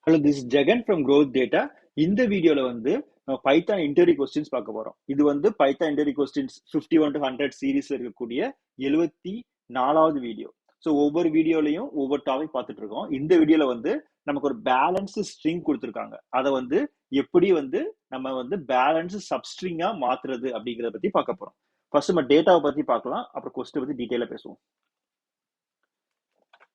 Hello, this is Jagan from Growth Data. இந்த வீடியோல வந்து நம்ம பைத்தான் இன்டர்வியூ கொஸ்டின்ஸ் பார்க்க போறோம். இது வந்து பைத்தான் இன்டர்வியூ கொஸ்டின்ஸ் 51 to 100 சீரீஸ்ல இருக்கக்கூடிய 74வது வீடியோ. ஸோ ஒவ்வொரு வீடியோலையும் ஒவ்வொரு டாபிக் பார்த்துட்டு இருக்கோம். இந்த வீடியோல வந்து நமக்கு ஒரு பேலன்ஸ் ஸ்ட்ரிங் கொடுத்துருக்காங்க. அதை வந்து எப்படி வந்து நம்ம வந்து பேலன்ஸ் சப்ஸ்ட்ரிங்கா மாத்துறது அப்படிங்கிறத பத்தி பார்க்க போறோம். ஃபர்ஸ்ட் நம்ம டேட்டாவை பத்தி பார்க்கலாம், அப்புறம் கொஸ்டின் பத்தி டீட்டெயிலா பேசுவோம்.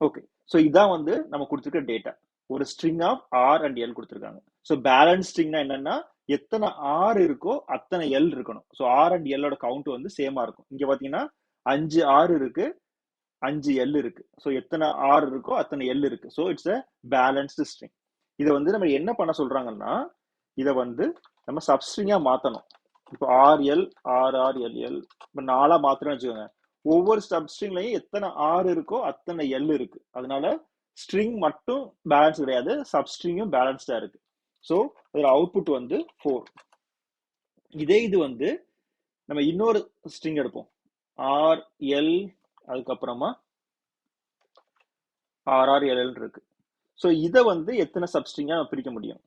ஓகே, ஸோ இதான் வந்து நம்ம கொடுத்துருக்க டேட்டா. ஒரு string of R and L கொடுத்துருக்காங்க. ஸோ பேலன்ஸ் ஸ்ட்ரிங்னா என்னன்னா எத்தனை ஆர் இருக்கோ அத்தனை எல் இருக்கணும். ஸோ ஆர் அண்ட் எல்லோட கவுண்ட் வந்து சேமா இருக்கும். இங்க பாத்தீங்கன்னா 5 ஆர் இருக்கு, 5 எல் இருக்கு. ஸோ எத்தனை ஆர் இருக்கோ அத்தனை எல் இருக்கு. So it's a balanced string. இதை வந்து நம்ம என்ன பண்ண சொல்றாங்கன்னா இதை வந்து நம்ம சப்ஸ்ட்ரிங்கா மாத்தணும். இப்போ ஆர்எல் ஆர்ஆர்எல்எல் இப்போ 4 மாத்திரம் வச்சுக்கோங்க. ஒவ்வொரு சப்ஸ்ட்ரிங்லையும் எத்தனை ஆர் இருக்கோ அத்தனை எல் இருக்கு. அதனால ஸ்ட்ரிங் மட்டும் பேலன்ஸ் கிடையாது, சப்ஸ்ட்ரிங்கும் பேலன்ஸ்டா இருக்கு. ஸோ அதோட அவுட்புட் வந்து 4. இதே இது வந்து நம்ம இன்னொரு ஸ்ட்ரிங் எடுப்போம், ஆர் எல் அதுக்கப்புறமா ஆர்ஆர்எல் இருக்கு. ஸோ இதை வந்து எத்தனை சப்ஸ்ட்ரிங்கா நம்ம பிரிக்க முடியும்?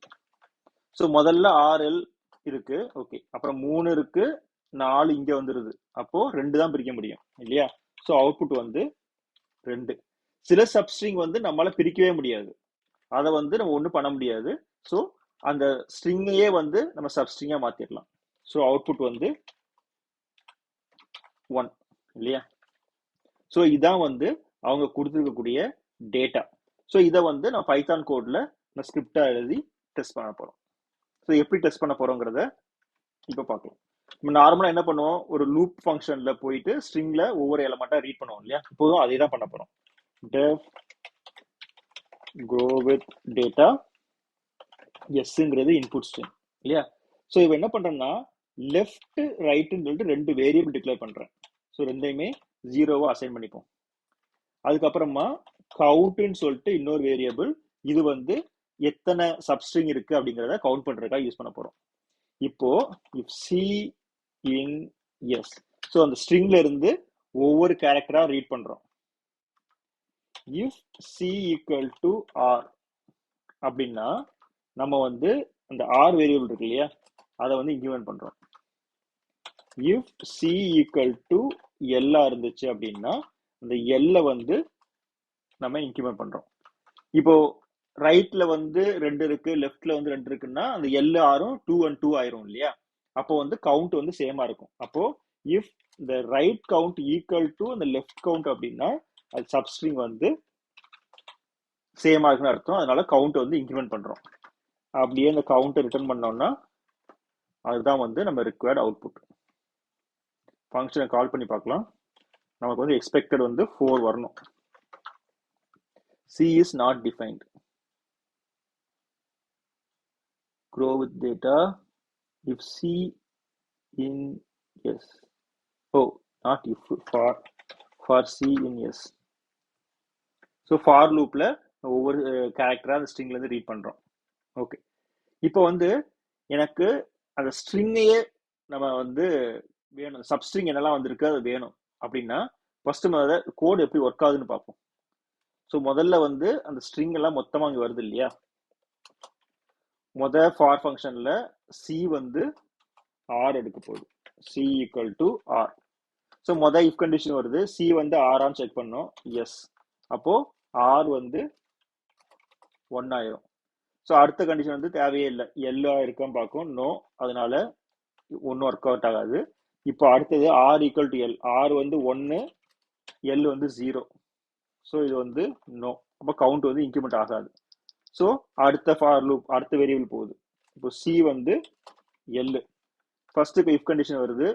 ஸோ முதல்ல ஆர்எல் இருக்கு, ஓகே, அப்புறம் 3 இருக்கு, 4 இங்க வந்துருது. அப்போ 2 தான் பிரிக்க முடியும் இல்லையா? ஸோ அவுட்புட் வந்து 2. சில சப்ஸ்ட்ரிங் வந்து நம்மளால பிரிக்கவே முடியாது, அதை வந்து நம்ம ஒன்றும் பண்ண முடியாது. ஸோ அந்த ஸ்ட்ரிங்கையே வந்து நம்ம சப்ஸ்ட்ரிங்கா மாத்திடலாம். ஸோ அவுட்புட் வந்து 1 இல்லையா? ஸோ இதான் வந்து அவங்க கொடுத்துருக்கக்கூடிய டேட்டா. ஸோ இதை வந்து நான் பைத்தான் கோட்ல நான் ஸ்கிரிப்டா எழுதி டெஸ்ட் பண்ண போறோம். ஸோ எப்படி டெஸ்ட் பண்ண போறோங்கிறத இப்போ பார்க்கலாம். நம்ம நார்மலா என்ன பண்ணுவோம், ஒரு லூப் ஃபங்க்ஷன்ல போயிட்டு ஸ்ட்ரிங்ல ஒவ்வொரு எலமெண்டா ரீட் பண்ணுவோம் இல்லையா? இப்போதும் அதே தான் பண்ண போறோம். டெஃப் grow with data, எஸ்ங்கிறது இன்புட் ஸ்ட்ரிங் இல்லையா? ஸோ இப்போ என்ன பண்றேன்னா லெஃப்ட் ரைட்னு சொல்லிட்டு 2 வேரியபிள் டிக்ளேர் பண்றேன். ஸோ ரெண்டையுமே 0வா அசைன் பண்ணிப்போம். அதுக்கப்புறமா கவுண்ட்னு சொல்லிட்டு இன்னொரு வேரியபிள், இது வந்து எத்தனை சப்ஸ்ட்ரிங் இருக்கு அப்படிங்கிறத கவுண்ட் பண்றதுக்காக யூஸ் பண்ண போறோம். இப்போ if C in S, so அந்த ஸ்ட்ரிங்ல இருந்து ஒவ்வொரு கேரக்டரா ரீட் பண்றோம். If C equal to R அப்படின்னா நம்ம வந்து அந்த ஆர் வேரியபிள் இருக்கு இல்லையா, அதை வந்து இன்க்ரிமெண்ட் பண்றோம். இஃப் சி ஈக்குவல் டு எல்லா இருந்துச்சு அப்படின்னா அந்த எல்ல வந்து நம்ம இன்க்ரிமெண்ட் பண்றோம். இப்போ ரைட்ல வந்து 2 இருக்கு, லெஃப்ட்ல வந்து 2 இருக்குன்னா அந்த எல் ஆரும் 2 and 2 ஆயிரும் இல்லையா? அப்போ வந்து கவுண்ட் வந்து சேமா இருக்கும். அப்போ if the right count equal to the left count அப்படின்னா அது சப்ஸ்ட்ரிங் வந்து சேமா இருக்குன்னு அர்த்தம். அதனால கவுண்ட் வந்து இன்க்ரிமெண்ட் பண்றோம். அப்படியே இந்த கவுண்டை ரிட்டர்ன் பண்ணோம்னா அதுதான் வந்து நம்ம ரிக்வயர்ட் அவுட்புட். ஃபங்க்ஷனை கால் பண்ணி பார்க்கலாம். நமக்கு வந்து எக்ஸ்பெக்டட் வந்து 4 வரணும். C is not defined. Grow with data if C in yes. Oh, not if, for C in yes. So for லூப்ல ஒவ்வொரு கேரக்டரா அந்த ஸ்ட்ரிங்ல இருந்து ரீட் பண்றோம். ஓகே, இப்போ வந்து எனக்கு அந்த ஸ்ட்ரிங்கையே நம்ம வந்து வேணும், சப்ஸ்ட்ரிங் என்னெல்லாம் வந்திருக்கு அது வேணும் அப்படின்னா ஃபர்ஸ்ட் முதல்ல கோடு எப்படி ஒர்க் ஆகுதுன்னு பார்ப்போம். ஸோ முதல்ல வந்து அந்த ஸ்ட்ரிங் எல்லாம் மொத்தமா அங்கே வருது இல்லையா? ஃபார் ஃபங்க்ஷன்ல சி வந்து ஆர் எடுக்க போகுது, C equal to R. So if condition வருது, சி வந்து ஆரான்னு செக் பண்ணோம், எஸ், அப்போ ஆர் வந்து 1 ஆயிரும். ஸோ அடுத்த கண்டிஷன் வந்து தேவையே இல்லை, எல்லா இருக்கான்னு பார்க்கும், நோ, அதனால ஒன்றும் ஒர்க் அவுட் ஆகாது. இப்போ அடுத்தது R equal to L, R வந்து 1, எல் வந்து 0. ஸோ இது வந்து நோ, அப்போ கவுண்ட் வந்து இன்க்ரிமெண்ட் ஆகாது. ஸோ அடுத்த ஃபார் லூப் அடுத்த வேரியபிள் போகுது. இப்போ சி வந்து எல், ஃபர்ஸ்ட் இப்போ இஃப் கண்டிஷன் வருது,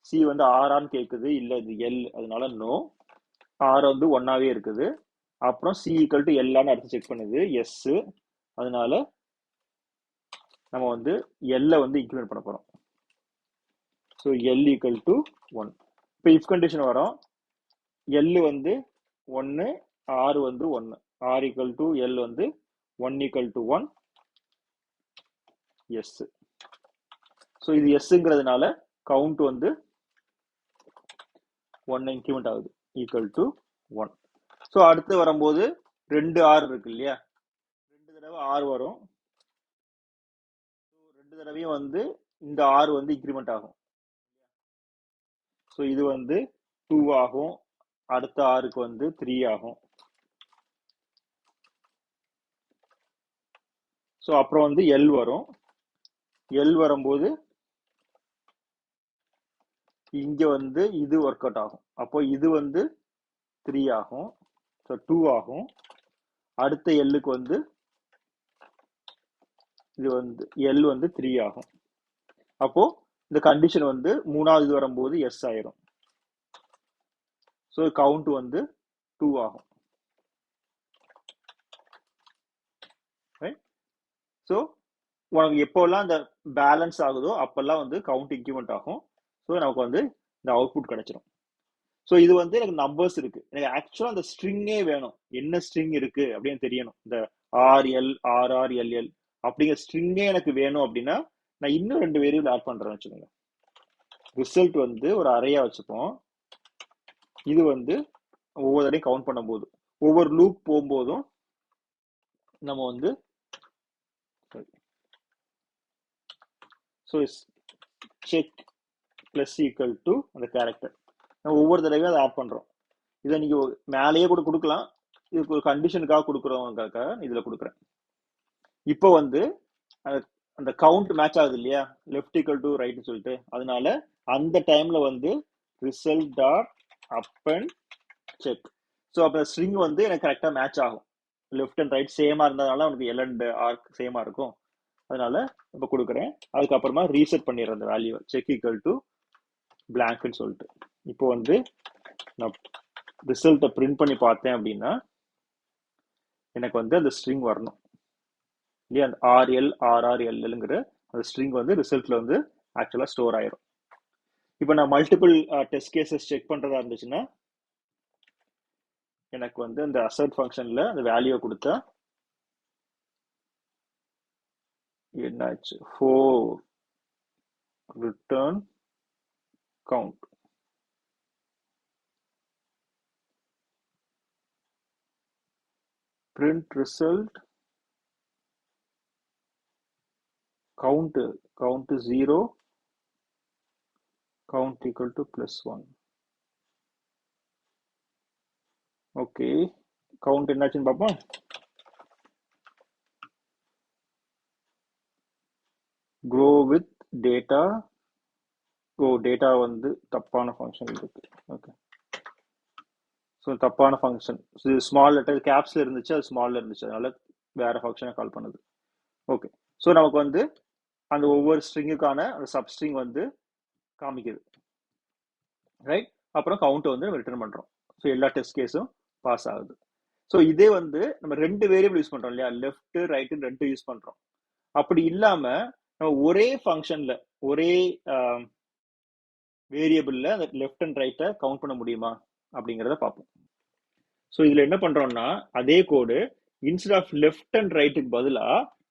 சி வந்து ஆரான்னு கேட்குது, இல்லை இது எல், அதனால நோ, ஆர் வந்து 1ஆவே இருக்குது. அப்புறம் சி ஈக்குவல் டு எல்லான்னு அடுத்து செக் பண்ணுது, எஸ், அதனால நம்ம வந்து எல்ல வந்து இன்க்ரிமெண்ட் பண்ண போறோம். So L equal to 1. இப்போ இஃப் கண்டிஷன் வரும், எல் வந்து 1, ஆர் வந்து 1, ஆர் ஈக்குவல் டு எல் வந்து 1 ஈக்குவல் டு 1, எஸ். ஸோ இது எஸ்ங்கிறதுனால கவுண்ட் வந்து 1 இன்க்ரிமெண்ட் ஆகுது, ஈக்குவல் டு 1. ஸோ அடுத்து வரும்போது 2 ஆர் இருக்கு இல்லையா, 2 தடவை ஆர் வரும். ரெண்டு தடவையும் வந்து இந்த ஆர் வந்து இன்க்ரிமெண்ட் ஆகும். ஸோ இது வந்து 2 ஆகும், அடுத்த ஆருக்கு வந்து 3 ஆகும். ஸோ அப்புறம் வந்து எல் வரும். எல் வரும்போது இங்க வந்து இது ஒர்க் அவுட் ஆகும். அப்போ இது வந்து 3 ஆகும். ஸோ 2 ஆகும். அடுத்த எல்லுக்கு வந்து இது வந்து எல் வந்து 3 ஆகும். அப்போ இந்த கண்டிஷன் வந்து மூணாவது வரும்போது எஸ் ஆயிரும். ஸோ கவுண்ட் வந்து 2 ஆகும். ஸோ உனக்கு எப்போல்லாம் இந்த பேலன்ஸ் ஆகுதோ அப்பெல்லாம் வந்து கவுண்ட் இன்க்ரிமெண்ட் ஆகும். ஸோ நமக்கு வந்து இந்த அவுட்புட் கிடைச்சிடும். ஸோ இது வந்து எனக்கு நம்பர்ஸ் இருக்கு. எனக்கு ஆக்சுவலா அந்த ஸ்ட்ரிங்கே வேணும். என்ன ஸ்ட்ரிங் இருக்கு அப்படின்னு தெரியணும். இந்த ஆர்எல் ஆர்ஆர் எல்எல் அப்படிங்கிற ஸ்ட்ரிங்கே எனக்கு வேணும் அப்படின்னா நான் இன்னும் 2 வேரியபிள் ஆட் பண்றேன்னு வச்சுக்கோங்க. ரிசல்ட் வந்து ஒரு அறையா வச்சுப்போம். இது வந்து ஒவ்வொரு தடையும் கவுண்ட் பண்ணும்போது ஒவ்வொரு லூப் போகும்போதும் நம்ம வந்து so check plus equal to அந்த கேரக்டர் நம்ம ஒவ்வொரு தடவையும் அதை ஆட் பண்றோம். இதை நீங்க மேலேயே கூட கொடுக்கலாம். இதுக்கு ஒரு கண்டிஷனுக்காக கொடுக்குறவங்களுக்காக இதுல கொடுக்குறேன். இப்போ வந்து அந்த கவுண்ட் மேட்ச் ஆகுது இல்லையா, லெஃப்ட் ஈக்குவல் டு ரைட்னு சொல்லிட்டு, அதனால அந்த டைம்ல வந்து result dot up and check. So அப்போ ஸ்ட்ரிங் வந்து எனக்கு கரெக்டாக மேட்ச் ஆகும். லெஃப்ட் அண்ட் ரைட் சேமா இருந்ததுனால உனக்கு எல் அண்ட் ஆர் சேமா இருக்கும். அதனால இப்போ கொடுக்குறேன். அதுக்கப்புறமா ரீசெட் பண்ணிடுறேன் அந்த வேல்யூ செக் ஈக்குவல் டு பிளாங்க்னு சொல்லிட்டு. இப்போ வந்து நான் ரிசல்ட்டை பிரிண்ட் பண்ணி பார்த்தேன் அப்படின்னா எனக்கு வந்து அந்த ஸ்ட்ரிங் வரணும் இல்லையா, அந்த ஆர்எல் ஆர்ஆர் எல்எல்ங்கிற அந்த ஸ்ட்ரிங் வந்து ரிசல்ட்ல வந்து ஆக்சுவலா ஸ்டோர் ஆயிரும். இப்போ நான் மல்டிபிள் டெஸ்ட் கேசஸ் செக் பண்றதா இருந்துச்சுன்னா எனக்கு வந்து அந்த அசர்ட் ஃபங்க்ஷன்ல அந்த வேல்யூவை கொடுத்தா என்னாச்சு, 4 return count. print result count 0 count equal to +1. Okay, count என்னாச்சுன்னு பார்ப்போம். grow with data. டேட்டா வந்து தப்பான ஃபங்க்ஷன் இருக்கு. ஓகே, ஸோ தப்பான ஃபங்க்ஷன் ஸ்மால் லெட்டர் கேப்ஸ்ல இருந்துச்சு, அது ஸ்மால்ல இருந்துச்சு, அதனால வேற ஃபங்க்ஷனை கால் பண்ணுது. ஓகே, ஸோ நமக்கு வந்து அந்த ஒவ்வொரு ஸ்ட்ரிங்குக்கான அந்த சப்ஸ்ட்ரிங் வந்து காமிக்குது, ரைட். அப்புறம் கவுண்ட் வந்து நம்ம ரிட்டர்ன் பண்றோம். ஸோ எல்லா டெஸ்ட் கேஸும் பாஸ் ஆகுது. ஸோ இதே வந்து நம்ம 2 வேரியபிள் யூஸ் பண்றோம் இல்லையா, லெஃப்ட் ரைட்டு 2 யூஸ் பண்றோம். அப்படி இல்லாம நம்ம ஒரே ஃபங்க்ஷன்ல ஒரே வேரியபிள்ல அந்த லெஃப்ட் அண்ட் ரைட்டை கவுண்ட் பண்ண முடியுமா அப்படிங்கிறத பார்ப்போம். ஸோ இதுல என்ன பண்றோம்னா அதே கோடு இன்ஸ்டெட் ஆஃப் லெஃப்ட் அண்ட் ரைட்டுக்கு பதிலா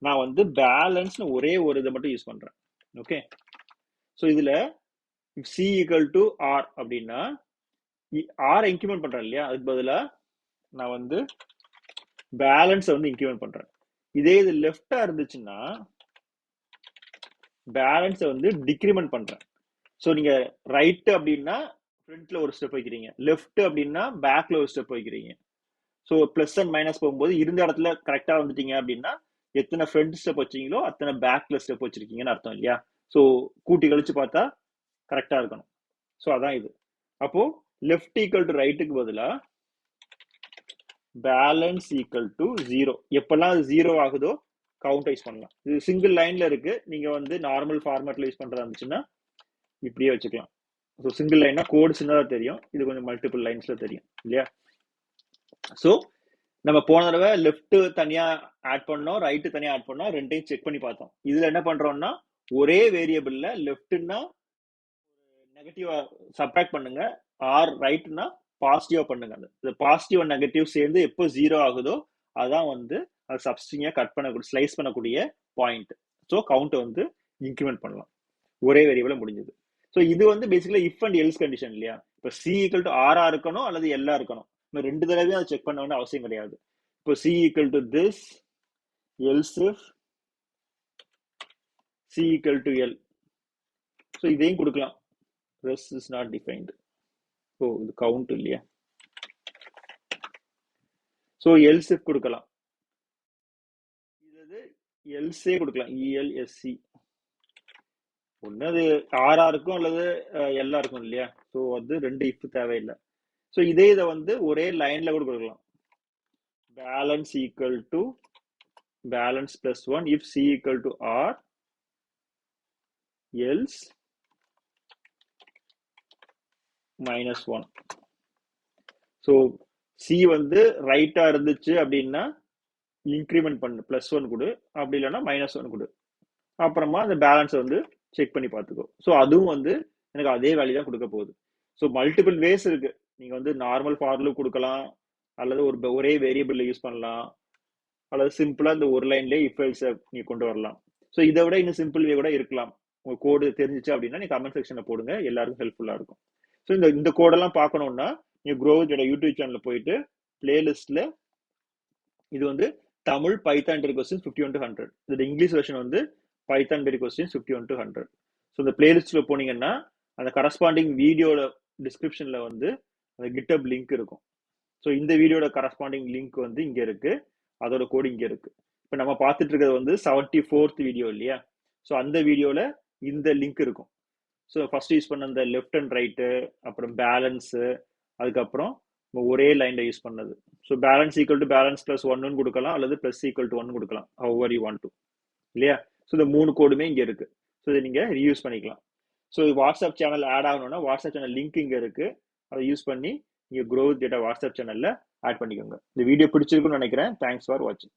நான் வந்து பேலன்ஸ்னு ஒரே ஒரு இதை மட்டும் யூஸ் பண்றேன். ஓகே, ஸோ இதுல சி ஈக்குவல் டு ஆர் அப்படின்னா ஆர் இன்க்ரிமெண்ட் பண்றேன் இல்லையா, அதுக்கு பதிலா நான் வந்து பேலன்ஸை வந்து இன்க்ரிமெண்ட் பண்றேன். இதே இது லெஃப்டா இருந்துச்சுன்னா பேலன்ஸை வந்து டிக்ரிமெண்ட் பண்றேன். ஸோ நீங்க ரைட் அப்படின்னா ஃப்ரண்ட்ல ஒரு ஸ்டெப் வைக்கிறீங்க, லெஃப்ட் அப்படின்னா பேக்ல ஒரு ஸ்டெப் வைக்கிறீங்க. ஸோ பிளஸ் அண்ட் மைனஸ் போகும்போது இருந்த இடத்துல கரெக்டா வந்துட்டீங்க அப்படின்னா எத்தனை ஃப்ரண்ட் ஸ்டெப் வச்சீங்களோ அத்தனை பேக்ல ஸ்டெப் வச்சிருக்கீங்கன்னு அர்த்தம் இல்லையா. ஸோ கூட்டி கழிச்சு பார்த்தா கரெக்டா இருக்கணும். ஸோ அதான் இது. அப்போ லெஃப்ட் ஈக்குவல் டு ரைட்டுக்கு பதிலா பேலன்ஸ் ஈக்குவல் டு 0. எப்பெல்லாம் அது 0 ஆகுதோ கவுண்ட் யூஸ் பண்ணலாம். இது சிங்கிள் லைன்ல இருக்கு. நீங்க வந்து நார்மல் ஃபார்மேட்ல யூஸ் பண்றதா இருந்துச்சுன்னா இப்படியே வச்சுக்கலாம். ஸோ சிங்கிள் லைன்னா கோடு சின்னதா தெரியும், இது கொஞ்சம் மல்டிபிள் லைன்ஸ்ல தெரியும் இல்லையா. ஸோ நம்ம போன தடவை லெஃப்ட் தனியா ஆட் பண்ணோம், ரைட்டு தனியா ஆட் பண்ணோம், ரெண்டையும் செக் பண்ணி பார்த்தோம். இதுல என்ன பண்றோம்னா ஒரே வேரியபிள்ல லெஃப்ட்னா நெகட்டிவா சப்ட்ராக்ட் பண்ணுங்க, ஆர் ரைட்னா பாசிட்டிவா பண்ணுங்க. அந்த பாசிட்டிவ் அண்ட் நெகட்டிவ் சேர்ந்து எப்போ 0 ஆகுதோ அதான் வந்து அது சப்ஸ்ட்ரிங்கை கட் பண்ணக்கூடிய ஸ்லைஸ் பண்ணக்கூடிய பாயிண்ட். ஸோ கவுண்ட் வந்து இன்க்ரிமெண்ட் பண்ணலாம், ஒரே வேரியபிள முடிஞ்சது. ஸோ இது வந்து basically if and else condition இல்லையா. இப்போ சி ஈக்குவல் டு ஆர்ஆ இருக்கணும் அல்லது எல்லா இருக்கணும். நம்ம 2 தடவையும் அதை செக் பண்ண வேண்டிய அவசியம் கிடையாது. இப்போ C equal to this else if c equal to l. So இதையும் கொடுக்கலாம். rest is not defined. ஓ இது கவுண்ட் இல்லையா? ஸோ else if கொடுக்கலாம். இது else கொடுக்கலாம். ELSC ஒன்று அது ஆர்ஆருக்கும் அல்லது எல்லா இருக்கும் இல்லையா? ஸோ அது ரெண்டு இஃப் தேவையில்லை. ஸோ இதை வந்து ஒரே லைன்ல கூட கொடுக்கலாம். Balance equal to balance plus 1 if C equal to or else -1. So C வந்து ரைட்டா இருந்துச்சு அப்படின்னா இன்க்ரிமெண்ட் பண்ணு +1 கொடு, அப்படி இல்லைன்னா -1 கொடு. அப்புறமா அந்த பேலன்ஸை வந்து செக் பண்ணி பார்த்துக்கோ. ஸோ அதுவும் வந்து எனக்கு அதே வேல்யூ தான் கொடுக்க போகுது. ஸோ மல்டிபிள் வேஸ் இருக்கு. நீங்க வந்து நார்மல் ஃபார் லூப் கொடுக்கலாம், அல்லது ஒரே வேரியபிள்ல யூஸ் பண்ணலாம், அல்லது சிம்பிளா இந்த ஒரு லைன்லேயே இஃப் எல்ஸ் நீங்க கொண்டு வரலாம். ஸோ இதை விட இன்னும் சிம்பிள் வே கூட இருக்கலாம். உங்க கோடு தெரிஞ்சிச்சு அப்படின்னா நீங்க கமெண்ட் செக்ஷன்ல போடுங்க, எல்லாருக்கும் ஹெல்ப்ஃபுல்லா இருக்கும். ஸோ இந்த கோடெல்லாம் பார்க்கணும்னா நீங்க க்ரோவிஜோட யூடியூப் சேனல்ல போயிட்டு பிளேலிஸ்ட்ல இது வந்து Tamil Python Terry questions 51 to 100. இது இங்கிலீஷ் வெர்ஷன் வந்து Python Terry questions 51 to 100. So இந்த பிளேலிஸ்ட்ல போனீங்கன்னா அந்த கரஸ்பாண்டிங் வீடியோட டிஸ்கிரிப்ஷன்ல வந்து அந்த கிட்டப் லிங்க் இருக்கும். ஸோ இந்த வீடியோட கரஸ்பாண்டிங் லிங்க் வந்து இங்க இருக்கு, அதோட கோடு இங்க இருக்கு. இப்போ நம்ம பார்த்துட்டு இருக்கிறது வந்து 74th வீடியோ இல்லையா? ஸோ அந்த வீடியோல இந்த லிங்க் இருக்கும். ஸோ ஃபர்ஸ்ட் யூஸ் பண்ண அந்த லெஃப்ட் அண்ட் ரைட்டு, அப்புறம் பேலன்ஸு, அதுக்கப்புறம் ஒரே லைன்ல யூஸ் பண்ணது. So balance equal to balance plus 1 கொடுக்கலாம், அல்லது பிளஸ் ஈக்குவல் டு 1 கொடுக்கலாம், ஹவர் யூ வாண்ட் டு இல்லையா? ஸோ இந்த 3 கோடுமே இங்க இருக்கு. ஸோ இதை நீங்க ரீயூஸ் பண்ணிக்கலாம். ஸோ வாட்ஸ்அப் சேனல் ஆட் ஆகணும்னா வாட்ஸ்அப் சேனல் லிங்க் இங்க இருக்கு, அதை யூஸ் பண்ணி நீங்க க்ரோவித் டேட்டா வாட்ஸ்அப் சேனல்ல ஆட் பண்ணிக்கோங்க. இந்த வீடியோ பிடிச்சிருக்குன்னு நினைக்கிறேன். தேங்க்ஸ் ஃபார் வாட்சிங்.